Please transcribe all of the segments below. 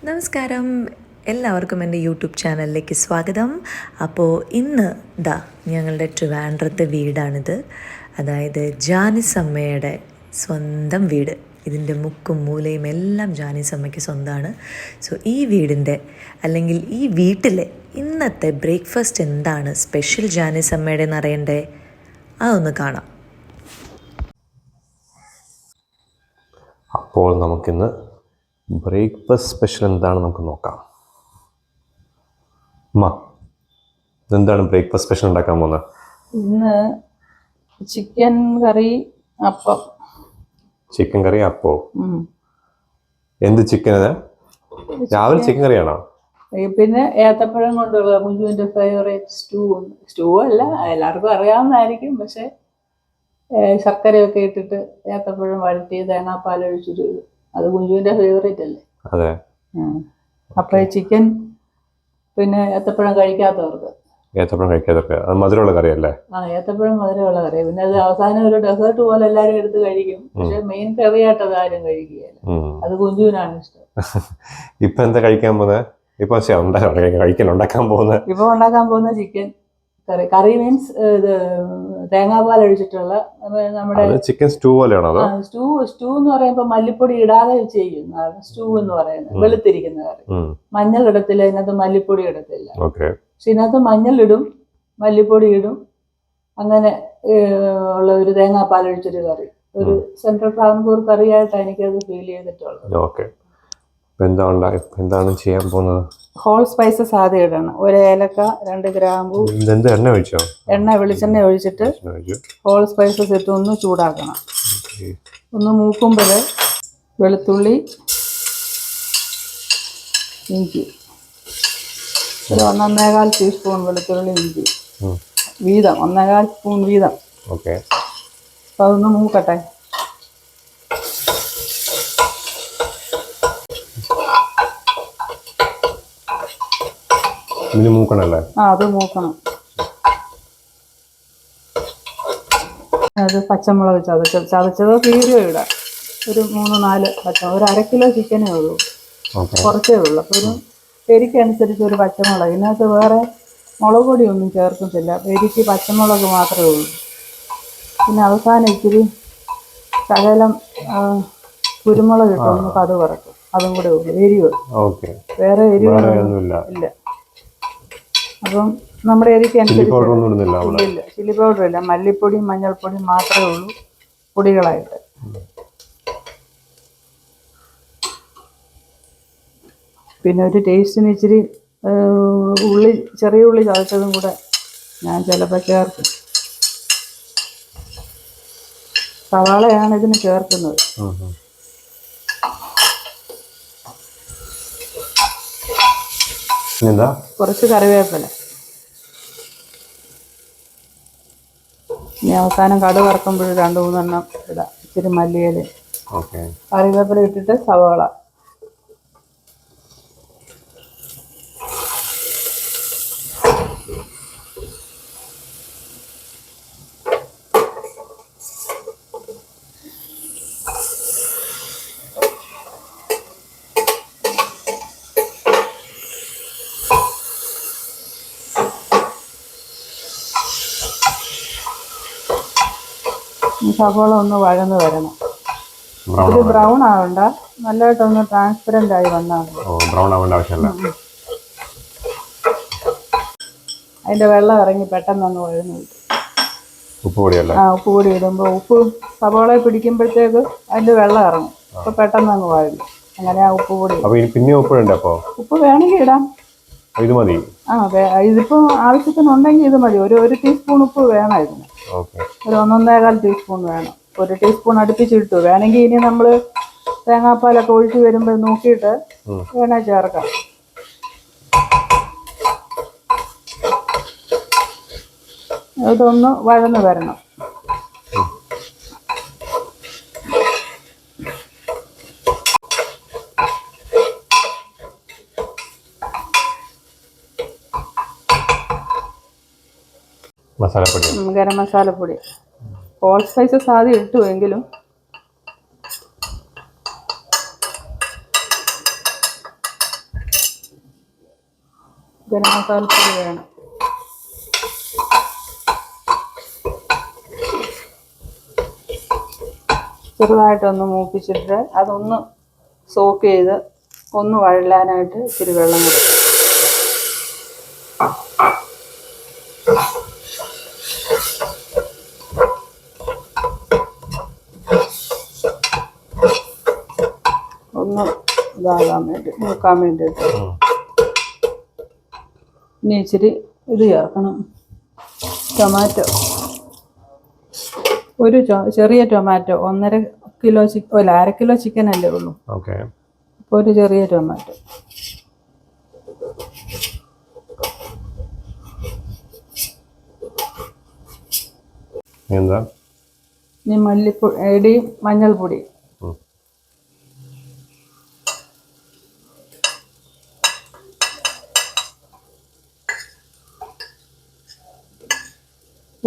നമസ്കാരം, എല്ലാവർക്കും എൻ്റെ യൂട്യൂബ് ചാനലിലേക്ക് സ്വാഗതം. അപ്പോൾ ഇന്ന് ഞങ്ങളുടെ ട്രിവാൻഡ്രത്തെ വീടാണിത്. അതായത് ജാനിസമ്മയുടെ സ്വന്തം വീട്. ഇതിൻ്റെ മുക്കും മൂലയും എല്ലാം ജാനിസമ്മയ്ക്ക് സ്വന്തമാണ്. സോ ഈ വീടിൻ്റെ അല്ലെങ്കിൽ ഈ വീട്ടിലെ ഇന്നത്തെ ബ്രേക്ക്ഫാസ്റ്റ് എന്താണ് സ്പെഷ്യൽ ജാനിസമ്മയുടെ എന്ന് അറിയണ്ടേ? അതൊന്ന് കാണാം. അപ്പോൾ നമുക്കിന്ന് ബ്രേക്ക്ഫാസ്റ്റ് സ്പെഷ്യൽ എന്താണ് നമുക്ക് നോക്കാം. ഇതെന്താണ് ബ്രേക്ക്ഫാസ്റ്റ് സ്പെഷ്യൽ ഉണ്ടാക്കാൻ പോകുന്നത്? ഇന്ന് ചിക്കൻ കറി അപ്പം. ചിക്കൻ കറി അപ്പോ? എന്ത് ചിക്കൻ? രാവിലെ ചിക്കൻ കറിയാണോ? പിന്നെ ഏത്തപ്പഴം കൊണ്ടുള്ള മുഞ്ചുവിൻ്റെ ഫേവറേറ്റ് സ്റ്റൂ അല്ല, എല്ലാവർക്കും അറിയാവുന്നതായിരിക്കും. പക്ഷെ ശർക്കരയൊക്കെ ഇട്ടിട്ട് ഏത്തപ്പഴം വഴറ്റി തേങ്ങാപ്പാൽ ഒഴിച്ചിട്ട്, അത് കുഞ്ചുവിൻ്റെ ഫേവറേറ്റ് അല്ലേ? അതെ. അപ്പോൾ ചിക്കൻ പിന്നെ ഏത്തപ്പഴം കഴിക്കാത്തവർക്ക് അത് മധുരമുള്ള കറിയല്ലേ? ഏത്തപ്പഴം മധുരമുള്ള കറി. പിന്നെ അത് അവസാനം ഒരു ഡെസേർട്ട് പോലെ എല്ലാവരും എടുത്ത് കഴിക്കും. പക്ഷെ മെയിൻ കറിയായിട്ട് അത് ആരും കഴിക്കുകയല്ല. അത് കുഞ്ചുവിനാണ് ഇഷ്ടം. ഇപ്പൊ എന്താ കഴിക്കാൻ പോകുന്നത്? ഇപ്പൊ ഉണ്ടാക്കാൻ പോകുന്ന ചിക്കൻ കറി മീൻസ് തേങ്ങാപ്പാൽ ഒഴിച്ചിട്ടുള്ള നമ്മുടെ ചിക്കൻ സ്റ്റൂ പോലെയാണോ? സ്റ്റൂ എന്ന് പറയുമ്പോൾ മല്ലിപ്പൊടി ഇടാതെ ചെയ്യുന്നതാണ് സ്റ്റൂ എന്ന് പറയുന്നത്. വെളുത്തിരിക്കുന്ന കറി. മഞ്ഞൾ ഇടത്തില്ല, ഇതിനകത്ത് മല്ലിപ്പൊടി ഇടത്തില്ല. പക്ഷെ ഇതിനകത്ത് മഞ്ഞൾ ഇടും, മല്ലിപ്പൊടി ഇടും. അങ്ങനെ ഉള്ള ഒരു തേങ്ങാപ്പാൽ ഒഴിച്ചൊരു കറി. ഒരു സെൻട്രൽ ട്രാവൻകൂർ കറിയായിട്ടാണ് എനിക്കത് ഫീൽ ചെയ്തിട്ടുള്ളത്. എന്താണ് ചെയ്യാൻ പോകുന്നത്? ഹോൾ സ്പൈസസ് ആദ്യം ഇടണം. ഒരു ഏലക്ക, 2 ഗ്രാമ്പു. എണ്ണ വെളിച്ചെണ്ണ ഒഴിച്ചിട്ട് ഹോൾ സ്പൈസസ് ഇട്ട് ഒന്ന് ചൂടാക്കണം. ഒന്ന് മൂക്കുമ്പോൾ വെളുത്തുള്ളി, ഇഞ്ചി, ഒരു 1.25 ടീസ്പൂൺ വെളുത്തുള്ളി ഇഞ്ചി വീതം, 1.25 സ്പൂൺ വീതം. അപ്പോൾ അതൊന്ന് മൂക്കട്ടെ. അത് മൂക്കണം. അത് പച്ചമുളക് ചതച്ചതോ കീരിയോ ഇടാം. ഒരു 3-4 പച്ചമുളക്. ഒരു 1/2 കിലോ ചിക്കനേ ഉള്ളൂ, കുറച്ചേ ഉള്ളൂ. അപ്പോൾ ഒരു എരിക്കനുസരിച്ച് ഒരു പച്ചമുളക്. ഇതിനകത്ത് വേറെ മുളക് പൊടിയൊന്നും ചേർക്കത്തില്ല, എരിക്ക് പച്ചമുളക് മാത്രമേ ഉള്ളൂ. പിന്നെ അവസാനം ഇച്ചിരി ശകലം കുരുമുളക് ഇട്ട് ഒന്ന് കടുക് വറക്കും. അതും കൂടെ ഉള്ളൂ എരിവ്. വേറെ എരിവൊന്നുമില്ല. അപ്പം നമ്മുടെ എരിക്ക് അനുസരിച്ച് ഇല്ല, ചില്ലി പൗഡർ ഇല്ല, മല്ലിപ്പൊടിയും മഞ്ഞൾപ്പൊടിയും മാത്രമേ ഉള്ളൂ പൊടികളായിട്ട്. പിന്നെ ഒരു ടേസ്റ്റിന് ഇച്ചിരി ചെറിയ ഉള്ളി ചതച്ചതും കൂടെ ഞാൻ ചിലപ്പോൾ ചേർക്കും. സവാളയാണ് ഇതിന് ചേർക്കുന്നത്. കുറച്ച് കറിവേപ്പില. ഇനി അവസാനം കടുക് വറക്കുമ്പോൾ 2-3 എണ്ണം ഇടാം. ഇച്ചിരി മല്ലിയില, കറിവേപ്പില ഇട്ടിട്ട് സവാള. സവാള ഒന്ന് വഴന്ന് വരണം. ഒരു ബ്രൗൺ ആവണ്ട, നല്ലതായിട്ടൊന്ന് ട്രാൻസ്പെറൻ്റ് ആയി വന്നാൽ മതി. അതിൻ്റെ വെള്ളം ഇറങ്ങി പെട്ടെന്ന് ഒന്ന് വഴന്ന് കിട്ടും. ഉപ്പ് പൊടി ഇടുമ്പോൾ ഉപ്പ് സവാളയെ പിടിക്കുമ്പോഴത്തേക്ക് അതിൻ്റെ വെള്ളം ഇറങ്ങും. അപ്പോൾ പെട്ടെന്ന് അങ്ങ് വഴന്നു. അങ്ങനെ ആ ഉപ്പ് പൊടി ഉപ്പ് വേണമെങ്കിൽ ഇടാം. ഇതിപ്പോൾ ആവശ്യത്തിനുണ്ടെങ്കിൽ ഇത് മതി. ഒരു ടീസ്പൂൺ ഉപ്പ് വേണം ഇതിന്. ഒരു 1.25 ടീസ്പൂൺ വേണം. 1 ടീസ്പൂൺ അടുപ്പിച്ചിട്ടു. വേണമെങ്കിൽ ഇനി നമ്മൾ തേങ്ങാപ്പാലൊക്കെ ഒഴിച്ച് വരുമ്പോൾ നോക്കിയിട്ട് വേണേൽ ചേർക്കാം. ഇതൊന്ന് വഴന്ന് വരണം. ഗരം മസാലപ്പൊടി ഹോൾ സ്പൈസസ് ആദ്യം ഇട്ടു. എങ്കിലും ഗരം മസാലപ്പൊടി വേണം. ചെറുതായിട്ടൊന്ന് മൂപ്പിച്ചിട്ട് അതൊന്ന് സോക്ക് ചെയ്ത് ഒന്ന് വഴലാനായിട്ട് ഇച്ചിരി വെള്ളം കൊടുക്കും. ഒന്ന് ഇതാകാൻ വേണ്ടി മൂക്കാൻ വേണ്ടിയിട്ട് ഇനി ഇച്ചിരി ഇത് ചേർക്കണം. ടൊമാറ്റോ ഒരു ചെറിയ ടൊമാറ്റോ 1.5 കിലോ അല്ല 1/2 കിലോ ചിക്കൻ അല്ലേ ഉള്ളൂ. അപ്പോൾ ഒരു ചെറിയ ടൊമാറ്റോ. ഇനി മല്ലിപ്പൊടി മഞ്ഞൾപ്പൊടി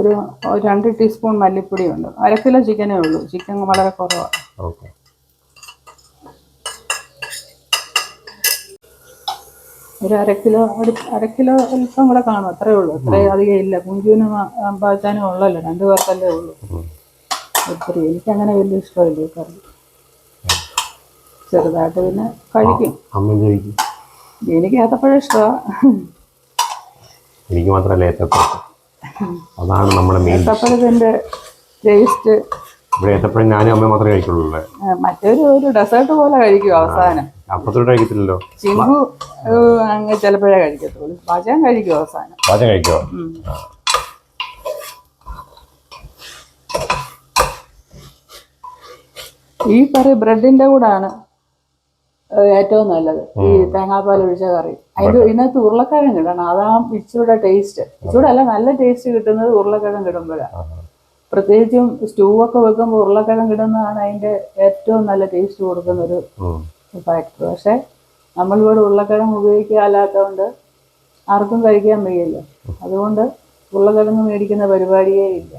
ഒരു 2 ടീസ്പൂൺ മല്ലിപ്പൊടി ഉണ്ട്. 1/2 കിലോ ചിക്കനേ ഉള്ളൂ. ചിക്കൻ വളരെ കുറവാണ്. ഒരു 1/2 കിലോ അല്പം കൂടെ കാണും. അത്രേ ഉള്ളൂ. അത്രയും അധികം ഇല്ല. കുഞ്ചുവിനും പാച്ചാനും ഉള്ളല്ലോ, 2 പേർക്കല്ലേ ഉള്ളൂ. ഒത്തിരി എനിക്കങ്ങനെ വലിയ ഇഷ്ടമില്ല ഈ കറി. ചെറുതായിട്ട് പിന്നെ കഴിക്കും. എനിക്ക് ഏത്തപ്പഴം ഇഷ്ടമാണ്. എനിക്ക് മാത്രമല്ല ഏത്തപ്പഴം. അതാണ് നമ്മുടെ മെയിൻ. ഏത്തപ്പഴത്തിൻ്റെ ടേസ്റ്റ് ഇവിടെ ഏത്തപ്പഴം ഞാനും അമ്മ മാത്രമേ കഴിക്കുള്ളൂ. ഒരു ഡെസേർട്ട് പോലെ കഴിക്കും അവസാനം. അപ്പത്തോട്ട് കഴിക്കത്തില്ലല്ലോ. ചിങ്കു അങ്ങ് ചിലപ്പോഴേ കഴിക്കത്തുള്ളൂ. പാചകം കഴിക്കും അവസാനം. പാചകം കഴിക്കോ? ഈ കറി ബ്രെഡിന്റെ കൂടാണ് ഏറ്റവും നല്ലത്. ഈ തേങ്ങാപ്പാൽ ഒഴിച്ച കറി. ഇതിനകത്ത് ഉരുളക്കിഴങ്ങ് ഇടണം. അതാ ഇച്ചിരൂടെ ടേസ്റ്റ്. ഇച്ചിരൂടെ അല്ല, നല്ല ടേസ്റ്റ് കിട്ടുന്നത് ഉരുളക്കിഴങ്ങ് ഇടുമ്പോഴാണ്. പ്രത്യേകിച്ചും സ്റ്റൂ ഒക്കെ വെക്കുമ്പോൾ ഉരുളക്കിഴങ്ങ് ഇടുന്നതാണ് അതിന്റെ ഏറ്റവും നല്ല ടേസ്റ്റ് കൊടുക്കുന്ന ഒരു ഫാക്ടർ. പക്ഷെ നമ്മളിവിടെ ഉരുളക്കിഴങ്ങ് ഉപയോഗിക്കാല്ലാത്തതുകൊണ്ട് ആർക്കും കഴിക്കാൻ വയ്യല്ലോ. അതുകൊണ്ട് ഉരുളക്കിഴങ്ങ് മേടിക്കുന്ന പരിപാടിയേ ഇല്ല.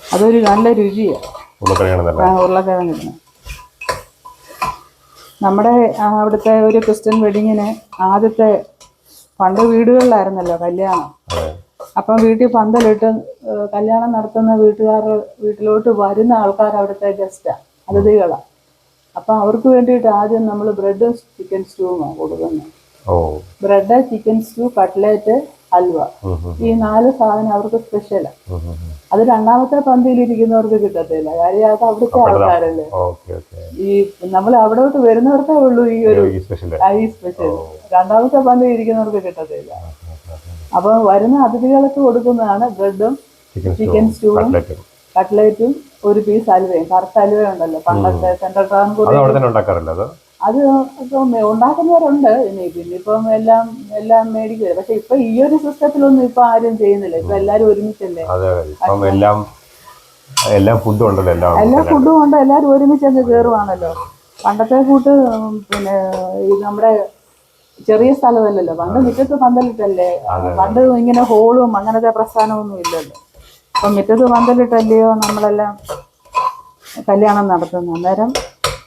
അതൊരു നല്ല രുചിയാണ് ഉരുളക്കിഴങ്ങ് ഇടുന്നത്. നമ്മുടെ അവിടുത്തെ ഒരു ക്രിസ്ത്യൻ വെഡിങ്ങിന് ആദ്യത്തെ പണ്ട് വീടുകളിലായിരുന്നല്ലോ കല്യാണം. അപ്പം വീട്ടിൽ പന്തലിട്ട് കല്യാണം നടത്തുന്ന വീട്ടിലോട്ട് വരുന്ന ആൾക്കാർ അവിടുത്തെ ഗസ്റ്റാണ്, അതിഥികളാണ്. അപ്പം അവർക്ക് വേണ്ടിയിട്ട് ആദ്യം നമ്മൾ ബ്രെഡും ചിക്കൻ സ്റ്റൂവുമാണ് കൊടുക്കുന്നത്. Bread, chicken stew, cutlet, halwa, ഈ 4 സാധനം അവർക്ക് സ്പെഷ്യലാണ്. അത് രണ്ടാമത്തെ പന്തിയിലിരിക്കുന്നവർക്ക് കിട്ടത്തില്ല. കാര്യം അത് അവിടുത്തെ ആൾക്കാരല്ലേ. ഈ നമ്മൾ അവിടോട്ട് വരുന്നവർക്കേ ഉള്ളൂ ഈ സ്പെഷ്യൽ. രണ്ടാമത്തെ പന്തിയിൽ ഇരിക്കുന്നവർക്ക് കിട്ടത്തില്ല. അപ്പൊ വരുന്ന അതിഥികൾക്ക് കൊടുക്കുന്നതാണ് ബ്രെഡും ചിക്കൻ സ്റ്റൂവും കട്ട്ലേറ്റും ഒരു പീസ് ഹൽവയും. കറുത്ത ഹൽവ ഉണ്ടല്ലോ പണ്ടത്തെ സെൻട്രൽ ട്രാൻകൂർ. അത് ഇപ്പം ഉണ്ടാക്കുന്നവരുണ്ട്. പിന്നിപ്പം എല്ലാം മേടിക്കുക. പക്ഷെ ഇപ്പൊ ഈ ഒരു സിസ്റ്റത്തിലൊന്നും ഇപ്പൊ ആരും ചെയ്യുന്നില്ല. ഇപ്പൊ എല്ലാരും ഒരുമിച്ചല്ലേ. എല്ലാ ഫുഡും ഉണ്ട്. എല്ലാരും ഒരുമിച്ചങ്ങ് കയറുവാണല്ലോ. പണ്ടത്തെ കൂട്ട് പിന്നെ നമ്മുടെ ചെറിയ സ്ഥലമല്ലല്ലോ. പണ്ട് മുറ്റത്ത് പന്തലിട്ടല്ലേ. പണ്ട് ഇങ്ങനെ ഹോളും അങ്ങനത്തെ പ്രസ്ഥാനമൊന്നും ഇല്ലല്ലോ. അപ്പം മുറ്റത്ത് പന്തലിട്ടല്ലയോ നമ്മളെല്ലാം കല്യാണം നടത്തുന്നത്. അന്നേരം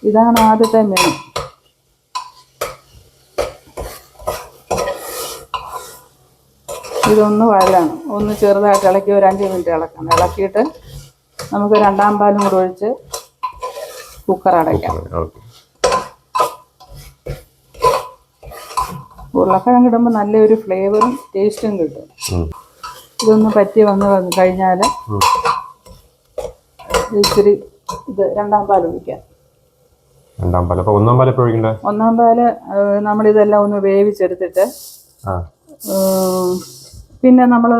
ഇതാണ് ആദ്യത്തെ മെനു. ഇതൊന്ന് വഴലാണ്. ഒന്ന് ചെറുതായിട്ട് ഇളക്കി ഒരു 5 മിനിറ്റ് ഇളക്കണം. ഇളക്കിയിട്ട് നമുക്ക് 2ാം പാലും കൂടെ ഒഴിച്ച് കുക്കർ അടയ്ക്കാം. ഉരുളക്കിഴങ്ങ് ഇടുമ്പോൾ നല്ലൊരു ഫ്ലേവറും ടേസ്റ്റും കിട്ടും. ഇതൊന്ന് പറ്റി വന്ന് കഴിഞ്ഞാൽ ഇച്ചിരി 2ാം പാൽ ഒഴിക്കാം. 1ാം പാല് നമ്മളിതെല്ലാം ഒന്ന് വേവിച്ചെടുത്തിട്ട് പിന്നെ നമ്മൾ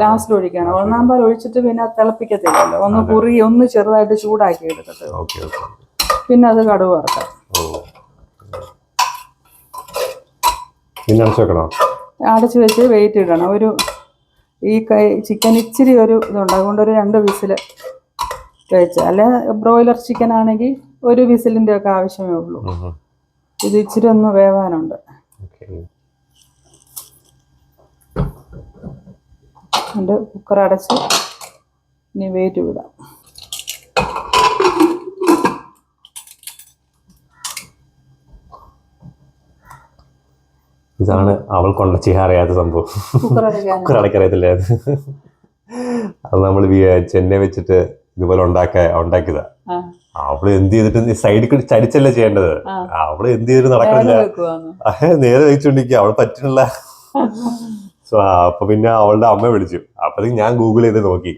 ലാസ്റ്റ് ഒഴിക്കണം. 1ാം പാൽ ഒഴിച്ചിട്ട് പിന്നെ തിളപ്പിക്കത്തില്ലല്ലോ. ഒന്ന് ഒന്ന് ചെറുതായിട്ട് ചൂടാക്കി എടുത്തിട്ട് പിന്നെ അത് കടുക് വറുക്കാം. അടച്ചു വെച്ച് വെയിറ്റ് ഇടണം. ഈ ചിക്കൻ ഇച്ചിരി ഒരു ഇതുണ്ട്. അതുകൊണ്ട് ഒരു 2 വിസിൽ വെച്ച്. അല്ലെ ബ്രോയിലർ ചിക്കൻ ആണെങ്കിൽ 1 വിസിലിൻ്റെ ഒക്കെ ആവശ്യമേ ഉള്ളൂ. ഇത് ഇച്ചിരി ഒന്ന് വേവാനുണ്ട്. എൻ്റെ കുക്കർ അടച്ച് ഇനി വെയിറ്റ് വിടാം. ഇതാണ് അവൾ കൊണ്ട ചെയ്യാൻ അറിയാത്ത സംഭവം. കുക്കർ അടയ്ക്കാൻ കുക്കർ അടയ്ക്കറിയത്തില്ലേ അത്. അത് നമ്മൾ ചെന്നൈ വെച്ചിട്ട് ഇതുപോലെ ഉണ്ടാക്കിയതാ. അവള് എന്ത് ചെയ്തിട്ട് സൈഡിൽ ചരിച്ചല്ലേ ചെയ്യേണ്ടത്. അവള് എന്ത് ചെയ്തിട്ട് നടക്കണില്ല. നേരെ വെച്ചോണ്ടിരിക്കുക. അവള് പറ്റുന്നില്ല. അപ്പൊ പിന്നെ അവളുടെ അമ്മ വിളിച്ചു. അപ്പഴത്തേക്ക് ഞാൻ ഗൂഗിൾ ചെയ്ത് നോക്കി.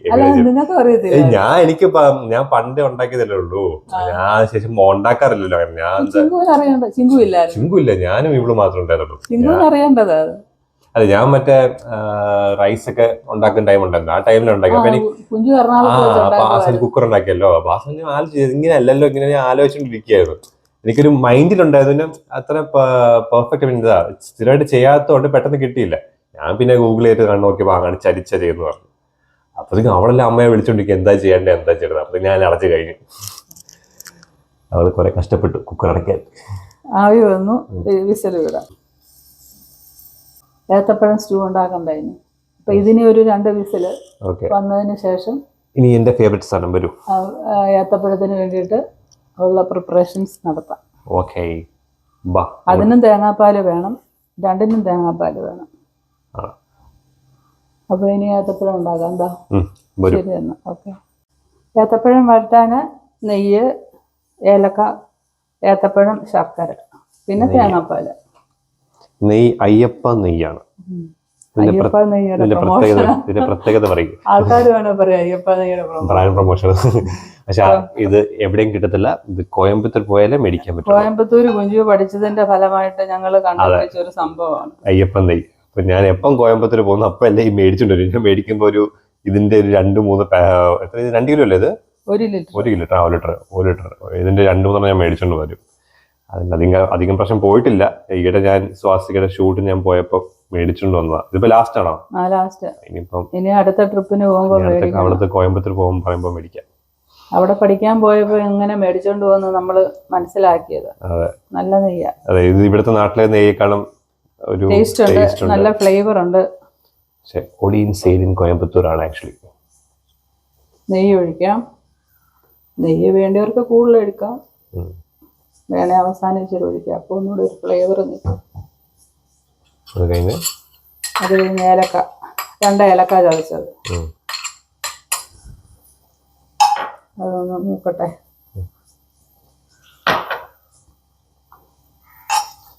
ഞാൻ പണ്ട് ഉണ്ടാക്കിയതല്ലേ ഉള്ളൂ. ഞാൻ ശേഷം ഉണ്ടാക്കാറില്ലല്ലോ. ഞാൻ ചിങ്കുമില്ല. ഞാനും ഇവള് മാത്രം ഉണ്ടായിരുന്നുള്ളൂ. അതെ, ഞാൻ മറ്റേ റൈസ് ഒക്കെ ഉണ്ടാക്കുന്ന ടൈം ഉണ്ടായിരുന്നു. ആ ടൈമിൽ ഉണ്ടാക്കി. അപ്പൊ കുക്കർ ഉണ്ടാക്കിയല്ലോ. അപ്പൊ ആ സമയം ഇങ്ങനെ അല്ലല്ലോ, ഇങ്ങനെ ഞാൻ ആലോചിച്ചോണ്ടിരിക്കുകയായിരുന്നു. എനിക്കൊരു മൈൻഡിലുണ്ടായിരുന്നു. അത്ര പെർഫെക്റ്റ് സ്ഥിരമായിട്ട് ചെയ്യാത്തതുകൊണ്ട് പെട്ടെന്ന് കിട്ടിയില്ല. ഞാൻ പിന്നെ ഗൂഗിൾ ചെയ്ത് നോക്കിയപ്പോൾ അങ്ങനെ ചരിച്ചതെന്ന് പറഞ്ഞു. അപ്പോഴത്തേക്കും അവളെല്ലാം അമ്മയെ വിളിച്ചോണ്ടിരിക്കുക, എന്താ ചെയ്യേണ്ടത്. അപ്പോഴത്തേക്ക് ഞാൻ അടച്ചു കഴിഞ്ഞു. അവള് കുറെ കഷ്ടപ്പെട്ടു കുക്കർ അടയ്ക്കാൻ. ആവി വന്നു, വിസിൽ വിടാം. ഏത്തപ്പഴം സ്റ്റൂ ഉണ്ടാക്കണ്ടായിരുന്നു. അപ്പൊ ഇതിന് ഒരു 2 വിസിൽ വന്നതിന് ശേഷം ഇനി എന്റെ ഫേവറേറ്റ് സാധനം വരും. ഏത്തപ്പഴത്തിന് വേണ്ടിയിട്ട് ഉള്ള പ്രിപ്പറേഷൻസ് നടത്താം. ഓക്കേ. അതിനും തേങ്ങാപ്പാൽ വേണം, 2നും തേങ്ങാപ്പാൽ വേണം. അപ്പൊ ഇനി ഏത്തപ്പഴം ഉണ്ടാക്കാം. എന്താ ശരി എന്നാ. ഓക്കെ. ഏത്തപ്പഴം വരട്ടാന് നെയ്യ്, ഏലക്ക, ഏത്തപ്പഴം, ശർക്കര, പിന്നെ തേങ്ങാപ്പാല്. നെയ്യ് അയ്യപ്പ നെയ്യാണ്. പ്രത്യേകത പറയും ആൾക്കാർ വേണോ പറയാം അയ്യപ്പ നെയ്യുടെ പ്രൊമോഷൻ. പക്ഷെ ഇത് എവിടെയും കിട്ടത്തില്ല. ഇത് കോയമ്പത്തൂർ പോയാലേ മേടിക്കാൻ പറ്റും. കോയമ്പത്തൂർ കുഞ്ചു പഠിച്ചതിന്റെ ഫലമായിട്ട് ഞങ്ങൾ കണ്ടുപിടിച്ച ഒരു സംഭവമാണ് അയ്യപ്പൻ നെയ്യ്. അപ്പൊ ഞാൻ എപ്പം കോയമ്പത്തൂർ പോകുന്നു അപ്പൊ എല്ലാം ഈ മേടിച്ചോണ്ട് വരും. ഞാൻ മേടിക്കുമ്പോ ഇതിന്റെ ഒരു 2-3 2 കിലോ അല്ലേ ഇത്? 1 ലിറ്റർ. 1 ലിറ്റർ ഇതിന്റെ 2-3 ഞാൻ മേടിച്ചോണ്ട് വരും. അതിന് അധികം പ്രശ്നം പോയിട്ടില്ല. ഈയിടെ ഞാൻ സ്വാസികയുടെ ഷൂട്ട് ഞാൻ പോയപ്പോ മേടിച്ചോണ്ട് വന്നതാ. ഇതിപ്പോ ലാസ്റ്റ് ആണോ? ലാസ്റ്റ്. ഇനി അടുത്ത ട്രിപ്പിന് പോകുമ്പോ അവിടുത്തെ കോയമ്പത്തൂർ പോകുമ്പോ പറയുമ്പോ മേടിക്കാം. അവിടെ പഠിക്കാൻ പോയപ്പോ എങ്ങനെ മേടിച്ചോണ്ട് പോകുന്ന നമ്മള് മനസ്സിലാക്കിയത്. നല്ല നെയ്യാ. അതെ, ഇത് ഇവിടുത്തെ നാട്ടിലെ നെയ്യേക്കാളും ഒരു ടേസ്റ്റ് ഉണ്ട്, നല്ല ഫ്ലേവർ ഉണ്ട്. ഒടിയൻ സെയിൽ ഇൻ കോയമ്പത്തൂർ ആണ് ആക്ച്വലി. നെയ്യ് ഒഴിക്കാം. നെയ്യ് വേണ്ടവർക്ക് കൂടുതൽ എടുക്കാം, വേണേ അവസാനം ഇച്ചിരി ഒഴിക്കാം. അപ്പൊ ഒന്നുകൂടി ഒരു ഫ്ലേവർ നിൽക്കും. അത് കഴിഞ്ഞ് ഏലക്ക, 2 ഏലക്ക ചതച്ചത്. അതൊന്ന് നോക്കട്ടെ.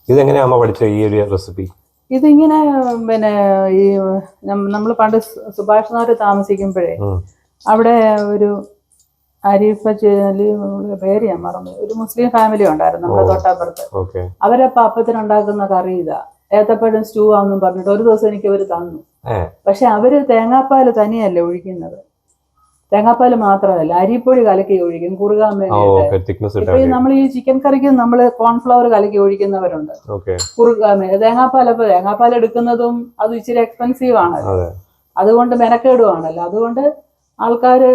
ഇതെങ്ങനെയാ അമ്മ പഠിച്ച ഈ ഒരു റെസിപ്പി? ഇതിങ്ങനെ പിന്നെ ഈ നമ്മൾ പണ്ട് സുഭാഷ് നഗർ താമസിക്കുമ്പോഴേ അവിടെ ഒരു അരിപ്പച്ചേലി പേര് ഞാൻ മറന്നു, ഒരു മുസ്ലിം ഫാമിലി ഉണ്ടായിരുന്നു നമ്മുടെ തൊട്ടപ്പുറത്ത്. അവരപ്പ അപ്പത്തിനുണ്ടാക്കുന്ന കറി ഇതാ, ഏത്തപ്പഴം സ്റ്റൂ ആണെന്നും പറഞ്ഞിട്ട് ഒരു ദിവസം എനിക്ക് അവർ തന്നു. പക്ഷെ അവര് തേങ്ങാപ്പാല് തനിയല്ല ഒഴിക്കുന്നത്, തേങ്ങാപ്പാല് മാത്രമല്ല അരിപ്പൊടി കലക്കി ഒഴിക്കും കുറുകാൻ വേണ്ടിയിട്ട്. ഇപ്പൊ നമ്മൾ ഈ ചിക്കൻ കറിക്ക് നമ്മള് കോൺഫ്ലവർ കലക്കി ഒഴിക്കുന്നവരുണ്ട് കുറുകാൻ വേണ്ടി. തേങ്ങാപ്പാൽ എടുക്കുന്നതും അത് ഇച്ചിരി എക്സ്പെൻസീവ് ആണല്ലോ, അതുകൊണ്ട് മെനക്കേടുവാണല്ലോ. അതുകൊണ്ട് ആൾക്കാര്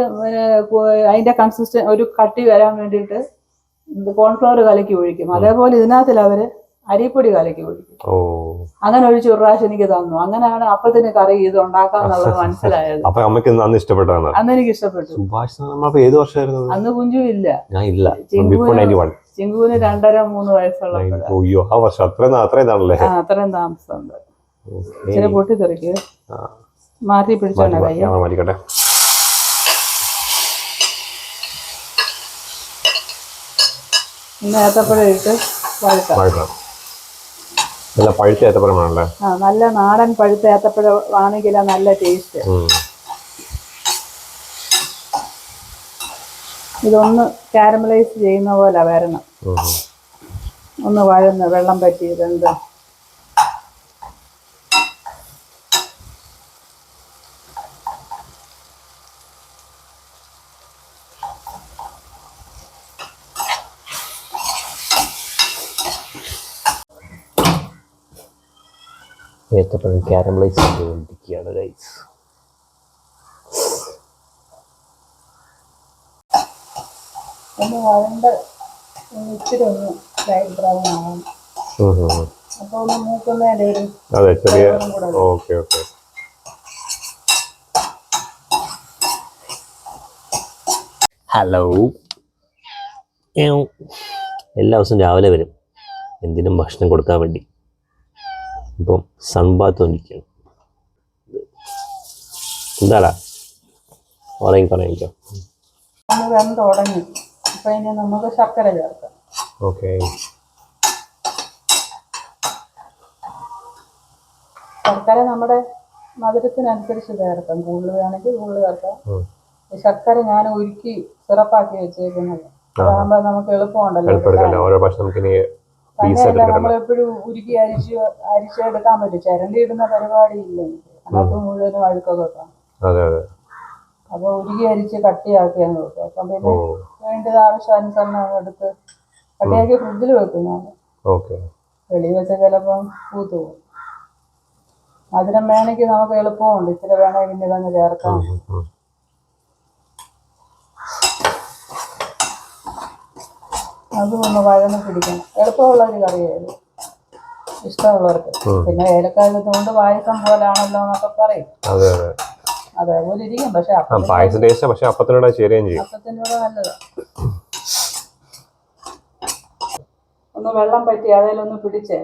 അതിന്റെ ഒരു കട്ടി വരാൻ വേണ്ടിയിട്ട് കോൺഫ്ലവർ കലക്കി ഒഴിക്കും. അതേപോലെ ഇതിനകത്തിൽ അവര് അരിപ്പൊടി കലക്കി ഒഴിക്കും. അങ്ങനെ ഒഴിച്ച് ഒരു പ്രാവശ്യം എനിക്ക് തന്നു. അങ്ങനെയാണ് അപ്പത്തിന് കറി ഇത് ഉണ്ടാക്കാന്നുള്ളത് മനസ്സിലായത്. അന്ന് എനിക്ക് ഇഷ്ടപ്പെട്ടു. അന്ന് കുഞ്ചു ഇല്ല, ചിങ്കുവിന് 2.5-3 വയസ്സുള്ള അത്രയും താമസമുണ്ട്. ഇച്ചിരി പൊട്ടിത്തെറിക്ക് മാറ്റി പിടിച്ചോണ്ട കൈ. ഇന്ന് ഏത്തപ്പഴം ഇട്ട് വഴറ്റാം. പഴുത്ത ഏത്തപ്പഴമാണല്ലേ? നല്ല നാടൻ പഴുത്ത ഏത്തപ്പഴം ആണെങ്കിൽ നല്ല ടേസ്റ്റ്. ഇതൊന്ന് കാരമലൈസ് ചെയ്യുന്ന പോലെ വരണം, ഒന്ന് വഴന്ന് വെള്ളം പറ്റിയത് എന്താ. ഏത്തപ്പഴം കാരമലൈസ് ചെയ്തുകൊണ്ടിരിക്കുകയാണ് ഗൈസ്. ഒന്ന് വഴണ്ട് ഇച്ചിരി ഒന്ന് ലൈറ്റ് ബ്രൗൺ ആവണം. അപ്പൊ ഒന്ന് മൂക്കുന്നതിൻ്റെ ഒരു ഹലോ, എല്ലാ ദിവസവും രാവിലെ വരും എന്തിനും ഭക്ഷണം കൊടുക്കാൻ വേണ്ടി. ഇപ്പം സൺബാത്ത് വന്നിരിക്കുകയാണ്. എന്താടാ ഉറങ്ങിക്കോ. അത് വെന്ത് ഉടഞ്ഞു. അപ്പം ഇനി നമുക്ക് ശർക്കര ചേർക്കാം. ഓക്കെ. ശർക്കര നമ്മുടെ മധുരത്തിനനുസരിച്ച് ചേർക്കാം. കൂടുതൽ വേണമെങ്കിൽ കൂടുതൽ ചേർക്കാം. ശർക്കര ഞാൻ ഉരുക്കി സിറപ്പാക്കി വെച്ചേക്കുന്നത്. അതാകുമ്പോൾ നമുക്ക് എളുപ്പമുണ്ടല്ലോ. തന്നെയല്ല നമ്മളെപ്പോഴും ഉരുക്കി അരിച്ചെടുക്കാൻ പറ്റും. ചിരണ്ടി ഇടുന്ന പരിപാടി ഇല്ല എനിക്ക്. അതിനകത്ത് മുഴുവനും അഴുക്കൊക്കെ കാണും. അപ്പോൾ ഉരുക്കി അരിച്ച് കട്ടിയാക്കിയാന്ന് വെക്കും. അപ്പം പിന്നെ വേണ്ടത് ആവശ്യാനുസരണം എടുത്ത് കട്ടിയാക്കി ഫ്രിഡ്ജിൽ വെക്കും ഞാൻ. വെളിയിൽ വെച്ച ചിലപ്പം പൂത്തു പോകും. മധുരം വേണമെങ്കിൽ നമുക്ക് എളുപ്പമുണ്ട്. ഇച്ചിരി വേണമെങ്കിൽ പിന്നെ ഇതങ്ങ് ചേർക്കാം. അതും ഒന്ന് വഴന്ന് പിടിക്കണം. എളുപ്പമുള്ള ഒരു കറിയായിരുന്നു ഇഷ്ടമുള്ളവർക്ക്. പിന്നെ ഏലക്കായ കൊണ്ട് പായസം പോലാണല്ലോ എന്നൊക്കെ പറയും. അതേപോലെ ഇരിക്കും. പക്ഷെ അപ്പത്തിനോട് നല്ലതാ. ഒന്ന് വെള്ളം പറ്റി അതിലൊന്ന് പിടിച്ചേ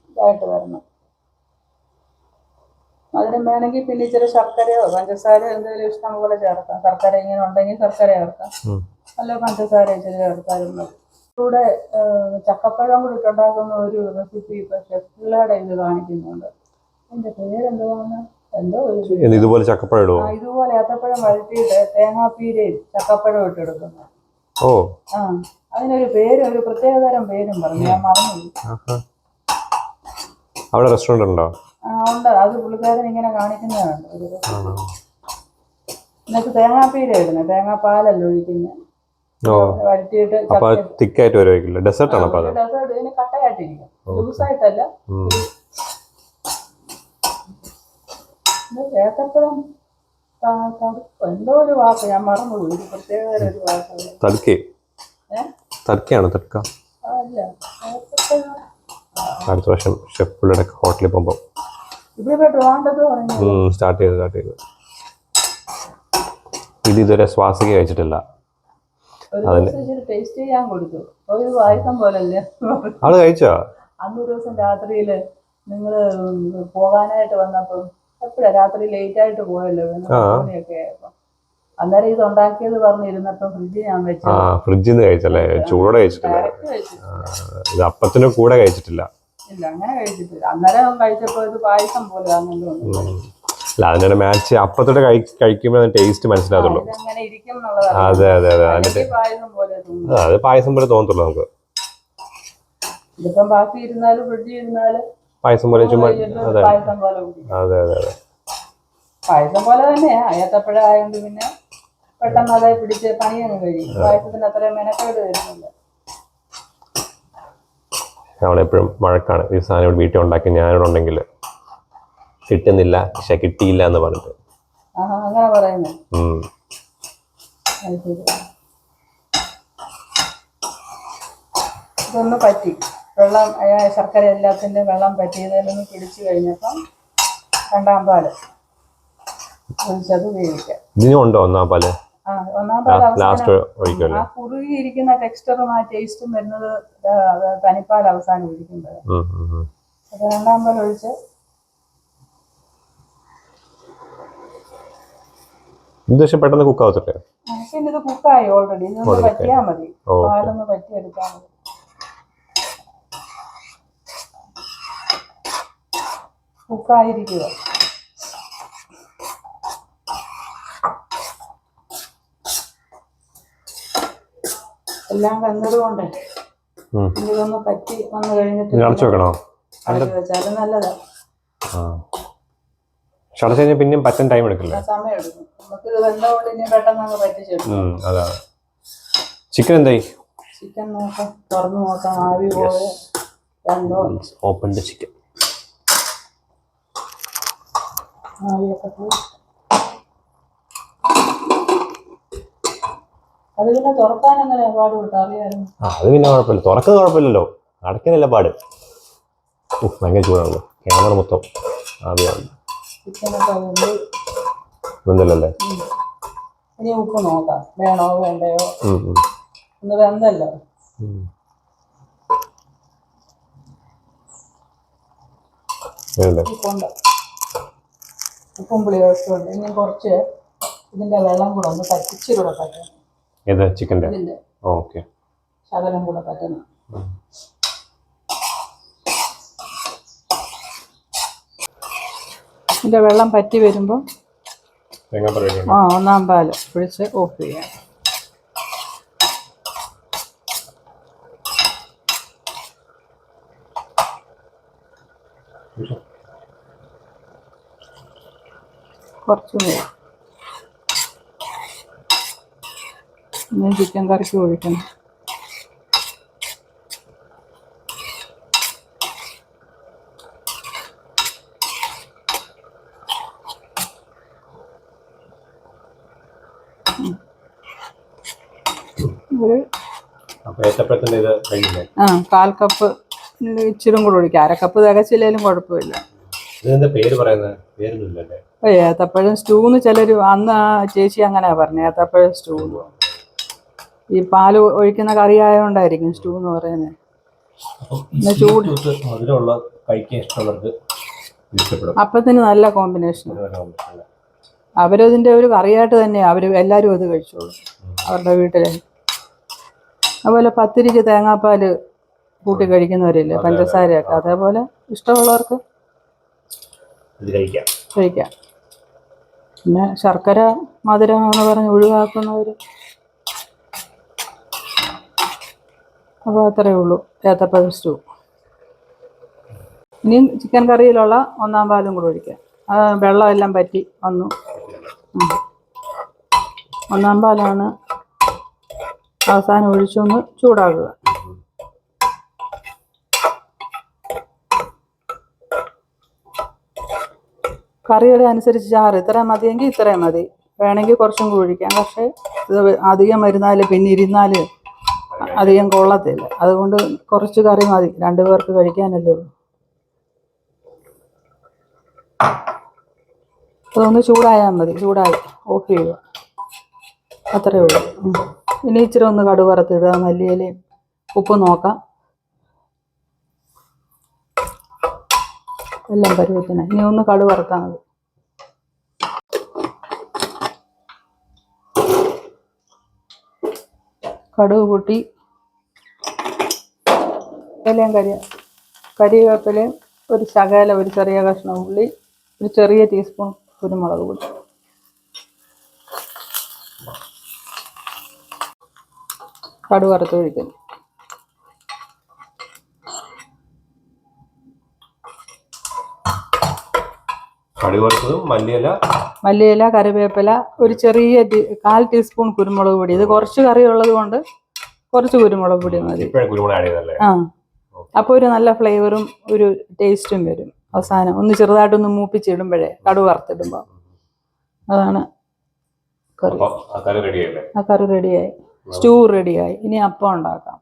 ഇതായിട്ട് വരണം. അതിന് വേണമെങ്കിൽ പിന്നെ ഇച്ചിരി ശർക്കരയോ പഞ്ചസാരയോ എന്തെങ്കിലും ഇഷ്ടം പോലെ ചേർക്കാം. ശർക്കര ഇങ്ങനെ ഉണ്ടെങ്കിൽ ശർക്കര ചേർക്കാം. അല്ല പഞ്ചസാര ഇച്ചിരി ചേർത്താലും മതി. കൂടെ ചക്കപ്പഴം കൂടി ഇട്ടുണ്ടാക്കുന്ന ഒരു റെസിപ്പി ഇപ്പൊ ഷെഫിലയുടെ ഇത് കാണിക്കുന്നുണ്ട്. എന്റെ പേരെന്തുവാന്ന് ഇതുപോലെ ഏത്തപ്പഴം വഴറ്റിയിട്ട് തേങ്ങാപ്പീരയും ചക്കപ്പഴം ഇട്ടെടുക്കുന്നു. അതിനൊരു പേര്, ഒരു പ്രത്യേകതരം പേരും പറഞ്ഞു. ഞാൻ മറന്നു. അവിടെ റെസ്റ്റോറന്റ് ഉണ്ടോ? ഉണ്ട്. അത് പുള്ളിക്കാരൻ ഇങ്ങനെ കാണിക്കുന്നതാണ്. എന്നിട്ട് തേങ്ങാപ്പീര ഇടുന്നത്. തേങ്ങാപ്പാലല്ല ഒഴിക്കുന്നത്. വഴറ്റിയിട്ട് ഡെസേർട്ട് ഇതിന് കട്ടയായിട്ടിരിക്കും. ലൂസായിട്ടല്ല. ഏത്തപ്പഴം എന്തോ ഒരു വാക്ക് ഞാൻ മറന്നുപോയി. ഒരു പ്രത്യേക ഒരു വാക്ക്. അല്ല, അടുത്ത വർഷം ഷെഫിലൂടെ ഹോട്ടലിൽ പോകുമ്പോൾ ഇവിടെ ട്രിവാൻഡ്രത്ത് സ്റ്റാർട്ട് ചെയ്തു. ഇത് ഇതുവരെ സ്വാസിക കഴിച്ചിട്ടില്ല. ടേസ്റ്റ് ചെയ്യാൻ കൊടുത്തു. ഒരു പായസം പോലല്ലേ ആള് കഴിച്ചോ? അന്നൊരു ദിവസം രാത്രിയില് നിങ്ങള് പോകാനായിട്ട് വന്നപ്പം എപ്പോഴാ രാത്രി ലേറ്റ് ആയിട്ട് പോയല്ലോ. ഒക്കെ ആയപ്പോ അന്നേരം ഇത് ഉണ്ടാക്കിയത് പറഞ്ഞിരുന്നപ്പം ഫ്രിഡ്ജിൽ ഞാൻ വെച്ചു. ഫ്രിഡ്ജിൽ നിന്ന് കഴിച്ചല്ലേ? ചൂടോടെ കഴിച്ചിട്ടില്ല. അപ്പത്തിന്റെ കൂടെ കഴിച്ചിട്ടില്ല. ഇല്ല, അങ്ങനെ കഴിച്ചിട്ടില്ല. അന്നേരം കഴിച്ചപ്പോ ഇത് പായസം പോലെ ആണല്ലോ. അല്ല, അതിനോട് മാച്ച് അപ്പത്തോടെ കഴിക്കുമ്പോൾ ടേസ്റ്റ് മനസ്സിലാവുള്ളൂ. അതെ. അത് പായസം പോലെ തോന്നത്തുള്ളൂ നമുക്ക്. ഇതിപ്പം ബാക്കി ഇരുന്നാലും ഫ്രിഡ്ജിൽ ഇരുന്നാലും പായസം പോലെ ചുമ്മാ. പായസം പോലെ പായസം പോലെ തന്നെയാ. ഏത്തപ്പഴം ആയതുകൊണ്ട് പിന്നെ പെട്ടെന്ന് അതായി പിടിച്ച് പണിയൊന്നും കഴിയും. പായസത്തിന് അത്രയും മെനക്കേട് വരുന്നില്ല. നമ്മളെപ്പോഴും വഴക്കാണ് ഈ സാധനം ഇവിടെ വീട്ടിൽ ഉണ്ടാക്കി ഞാനിവിടെ ഉണ്ടെങ്കിൽ കിട്ടുന്നില്ല, പക്ഷെ കിട്ടിയില്ല എന്ന് പറഞ്ഞിട്ട്. അങ്ങനെ പറയുന്നു. ഇതൊന്ന് പറ്റി വെള്ളം ശർക്കര എല്ലാത്തിൻ്റെ വെള്ളം പറ്റിയതിലൊന്ന് പിടിച്ചു കഴിഞ്ഞപ്പം രണ്ടാം പാല് ഒഴിച്ചത് വേവിക്കാം. ഇതിനും ഉണ്ടോ ഒന്നാം പാല്? ഒന്നാം പാല് ഒഴിക്കുമല്ലോ. ആ കുറുകിയിരിക്കുന്ന ടെക്സ്ചറും ആ ടേസ്റ്റും വരുന്നത് തനിപ്പാൽ അവസാനം ഒഴിക്കുന്നത്. അപ്പൊ രണ്ടാം പാൽ ഒഴിച്ച് പെട്ടെന്ന് കുക്ക് ആവത്തില്ലേ? പിന്നെ ഇത് കുക്കായി ഓൾറെഡി. ഇതൊന്ന് പറ്റിയാൽ മതി. പാലൊന്ന് പറ്റിയെടുത്താൽ മതി. കുക്കായിരിക്കുക. എല്ലാം വെന്തതുകൊണ്ട് ഇതൊന്ന് പറ്റി വന്നു കഴിഞ്ഞിട്ട് വെച്ചാലും നല്ലതാ. പിന്നെയും പറ്റാൻ ടൈം എടുക്കില്ല, സമയം എടുക്കും. നമുക്ക് ഇത് വെന്തതുകൊണ്ട് ഇനി പെട്ടെന്ന് പറ്റിച്ചെടുക്കും. അതാണ്. ചിക്കൻ എന്തായി? ചിക്കൻ നോക്കാം, തുറന്നു നോക്കാം. ആവി പോലെ രണ്ടോ ഓപ്പൺ ദ ചിക്കൻ. ആവിയൊക്കെ പോയി. അത് പിന്നെ തുറക്കാൻ എങ്ങനെ പാട് കൊടുത്താൽ അറിയാമായിരുന്നു. അത് പിന്നെ കുഴപ്പമില്ല, തുറക്കുന്നത് കുഴപ്പമില്ലല്ലോ, അടയ്ക്കുന്നില്ല പാട്. ഭയങ്കര ചൂടാണല്ലോ, ക്യാമറ മൊത്തം ആവിയാണ്. വെന്തല്ലേ? ഇനി ഉപ്പ് നോക്കാം, വേണോ വേണ്ടയോ. ഒന്ന് വെന്തല്ലോ. ഉപ്പുണ്ട്, ഉപ്പും പുളിയൊക്കെ ഉണ്ട്. ഇനി കുറച്ച് ഇതിന്റെ വെള്ളം കൂടെ ഒന്ന് ഇച്ചിരി കൂടെ പറ്റണം. ഏത് ചിക്കൻ്റെ? ഇതിന്റെ ഓക്കെ, ശകലം കൂടെ പറ്റണം. ഇതിന്റെ വെള്ളം പറ്റി വരുമ്പോൾ ഒന്നാം പാൽ ഒഴിച്ച് ഓഫ് ചെയ്യാം. കുറച്ച് ഇനി ചിക്കൻ കറിക്ക് ഒഴിക്കണം. കാൽ കപ്പ് ഇച്ചിരി കൂടെ ഒഴിക്കാം. അരക്കപ്പ് തികച്ചില്ലേലും കുഴപ്പമില്ല. ഏത്തപ്പഴം സ്റ്റൂന്ന് ചിലർ അന്ന് ആ ചേച്ചി അങ്ങനെ പറഞ്ഞത്. ഏത്തപ്പഴം സ്റ്റൂ ഈ പാല് ഒഴിക്കുന്ന കറി ആയതുകൊണ്ടായിരിക്കും സ്റ്റൂ എന്ന് പറയുന്നത്. അപ്പത്തിന് നല്ല കോമ്പിനേഷൻ. അവരതിൻ്റെ ഒരു കറിയായിട്ട് തന്നെയാണ് അവർ എല്ലാവരും അത് കഴിച്ചോളൂ അവരുടെ വീട്ടിൽ. അതുപോലെ പത്തിരിക്ക് തേങ്ങാപ്പാൽ കൂട്ടി കഴിക്കുന്നവരില്ലേ, പഞ്ചസാരയൊക്കെ, അതേപോലെ ഇഷ്ടമുള്ളവർക്ക് കഴിക്കാം. പിന്നെ ശർക്കര മധുരമാണെന്ന് പറഞ്ഞ് ഒഴിവാക്കുന്നവർ, അപ്പോൾ അത്രയേ ഉള്ളൂ ഏത്തപ്പഴം സ്റ്റൂ. ഇനിയും ചിക്കൻ കറിയിലുള്ള ഒന്നാം പാലും കൂടെ ഒഴിക്കാം. വെള്ളമെല്ലാം പറ്റി വന്നു. ഒന്നാം പാലാണ് അവസാനം ഒഴിച്ചൊന്ന് ചൂടാക്കുക. കറിയുടെ അനുസരിച്ച് ചാറ് ഇത്രയും മതിയെങ്കിൽ ഇത്രയും മതി, വേണമെങ്കിൽ കുറച്ചും കൂടി ഒഴിക്കാം. പക്ഷേ ഇത് അധികം വരുന്നാൽ പിന്നെ ഇരുന്നാൽ അധികം കൊള്ളത്തില്ല. അതുകൊണ്ട് കുറച്ച് കറി മതി, 2 പേർക്ക് കഴിക്കാനല്ലേ ഉള്ളൂ. അതൊന്ന് ചൂടായാൽ മതി. ചൂടായി ഓഫ് ചെയ്യുക, അത്രയേ ഉള്ളൂ. ഇനി ഇച്ചിരി ഒന്ന് കടുക് വറുത്തിടുക, മല്ലിയിലയും ഉപ്പ് നോക്കാം, എല്ലാം പരുവത്തിന്. ഇനി ഒന്ന് കടുക് വറുത്താൽ മതി. കടുക് കൂട്ടി ഇലയും കരിവേപ്പിലയും ഒരു ശകലം, ഒരു ചെറിയ കഷ്ണം ഉള്ളി, ഒരു ചെറിയ ടീസ്പൂൺ കുരുമുളക് പൊടി, കടുക് വറുത്ത് ഒഴിക്കുന്നു. മല്ലിയില, കറിവേപ്പില, ഒരു ചെറിയ 1/4 ടീസ്പൂൺ കുരുമുളക് പൊടി. ഇത് കുറച്ച് കറി ഉള്ളത് കൊണ്ട് കുറച്ച് കുരുമുളക് പൊടി മതി. അപ്പോൾ ഒരു നല്ല ഫ്ലേവറും ഒരു ടേസ്റ്റും വരും. അവസാനം ഒന്ന് ചെറുതായിട്ടൊന്ന് മൂപ്പിച്ചിടുമ്പോഴേ, കടുക് വറുത്തിടുമ്പോൾ. അതാണ് കറി. ആ കറി റെഡിയായി, സ്റ്റൂ റെഡിയായി. ഇനി അപ്പം ഉണ്ടാക്കാം.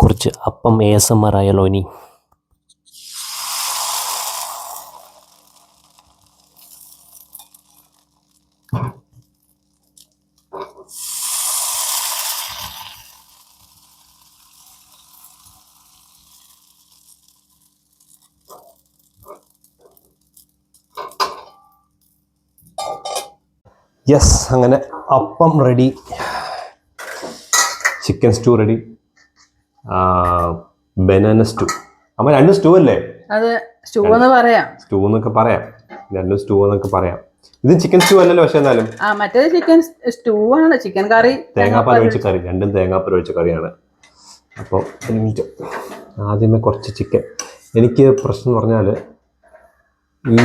കുറച്ച് അപ്പം ASMR ആയാലോ ഇനി? യെസ്, അങ്ങനെ അപ്പം ready, chicken stew ready, banana stew. അമ്മ 2 സ്റ്റൂ അല്ലേ? അത് സ്റ്റൂ എന്ന് പറയാം, സ്റ്റൂ എന്നൊക്കെ പറയാം, 2 സ്റ്റൂ എന്നൊക്കെ പറയാം. ഇത് ചിക്കൻ സ്റ്റൂ അല്ലല്ലോ, പക്ഷെ എന്നാലും മറ്റേത് ചിക്കൻ സ്റ്റൂ ആണ്. ചിക്കൻ കറി തേങ്ങാപ്പാൽ ഒഴിച്ച കറി, 2 തേങ്ങാപ്പാൽ ഒഴിച്ച കറിയാണ്. അപ്പോൾ ആദ്യമേ കുറച്ച് ചിക്കൻ. എനിക്ക് പ്രശ്നം എന്ന് പറഞ്ഞാൽ ഈ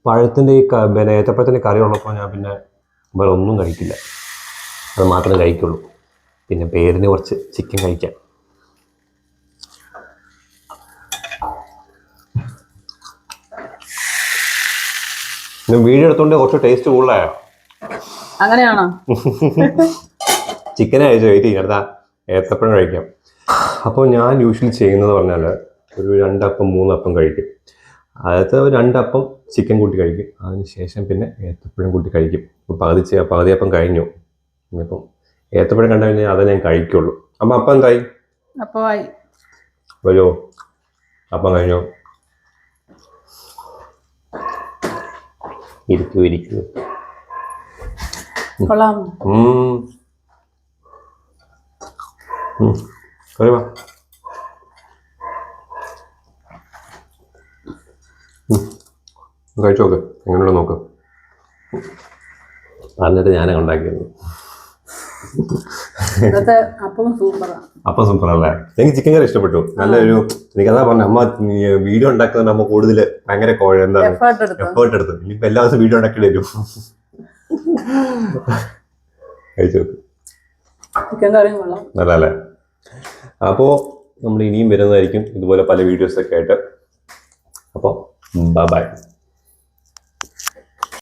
പഴത്തിൻ്റെ ഈ ഏത്തപ്പഴത്തിൻ്റെ കറി ഉള്ളപ്പോൾ ഞാൻ പിന്നെ വേറെ ഒന്നും കഴിക്കില്ല, അത് മാത്രമേ കഴിക്കുള്ളൂ. പിന്നെ പേരിന് കുറച്ച് ചിക്കൻ കഴിക്കാം. വീഡിയോ എടുത്തോണ്ട് കുറച്ച് ടേസ്റ്റ് കൂടുതലായോ? അങ്ങനെയാണോ? ചിക്കനെ കഴിച്ചു വെയിറ്റ് ചെയ്യും. അടുത്ത ഏത്തപ്പഴം കഴിക്കാം. അപ്പോൾ ഞാൻ യൂഷ്വലി ചെയ്യുന്നത് പറഞ്ഞാൽ ഒരു 2 അപ്പം 3 അപ്പം കഴിക്കും. ആദ്യത്തെ 2 അപ്പം ചിക്കൻ കൂട്ടി കഴിക്കും. അതിന് ശേഷം പിന്നെ ഏത്തപ്പഴം കൂട്ടി കഴിക്കും. അപ്പോൾ പകുതി അപ്പം കഴിഞ്ഞു. ഇനിയിപ്പം ഏത്തപ്പഴം കണ്ടു കഴിഞ്ഞാൽ അതേ ഞാൻ കഴിക്കുള്ളൂ. അപ്പം എന്തായി? അപ്പോൾ ആയി. വരുമോ? അപ്പം കഴിഞ്ഞോ? ഇരിക്കൂ. കൊള്ളാം. കഴിവാ. കഴിച്ചു നോക്ക്, എങ്ങനെയുള്ള നോക്ക്. എന്നിട്ട് ഞാനാണ് ഉണ്ടാക്കിയത്. ഇന്നത്തെ അപ്പം സൂപ്പറാണ്. അപ്പം സൂപ്പറല്ലേ? എനിക്ക് ചിക്കൻ കറി ഇഷ്ടപ്പെട്ടു. നല്ലൊരു, എനിക്കതാ പറഞ്ഞ അമ്മ വീഡിയോ ഉണ്ടാക്കുന്നത് നമ്മ കൂടുതൽ ഭയങ്കര എന്താണ് എഫേർട്ട് എടുത്തു. ഇനിയിപ്പോ എല്ലാ ദിവസവും വീഡിയോ ഉണ്ടാക്കേണ്ടി വരും. കഴിച്ചു നോക്ക്. ചിക്കൻ കറിയും കൊള്ളാം. നല്ലല്ലേ? അപ്പോൾ നമ്മൾ ഇനിയും വരുന്നതായിരിക്കും ഇതുപോലെ പല വീഡിയോസൊക്കെ ആയിട്ട്. അപ്പോൾ ബൈ.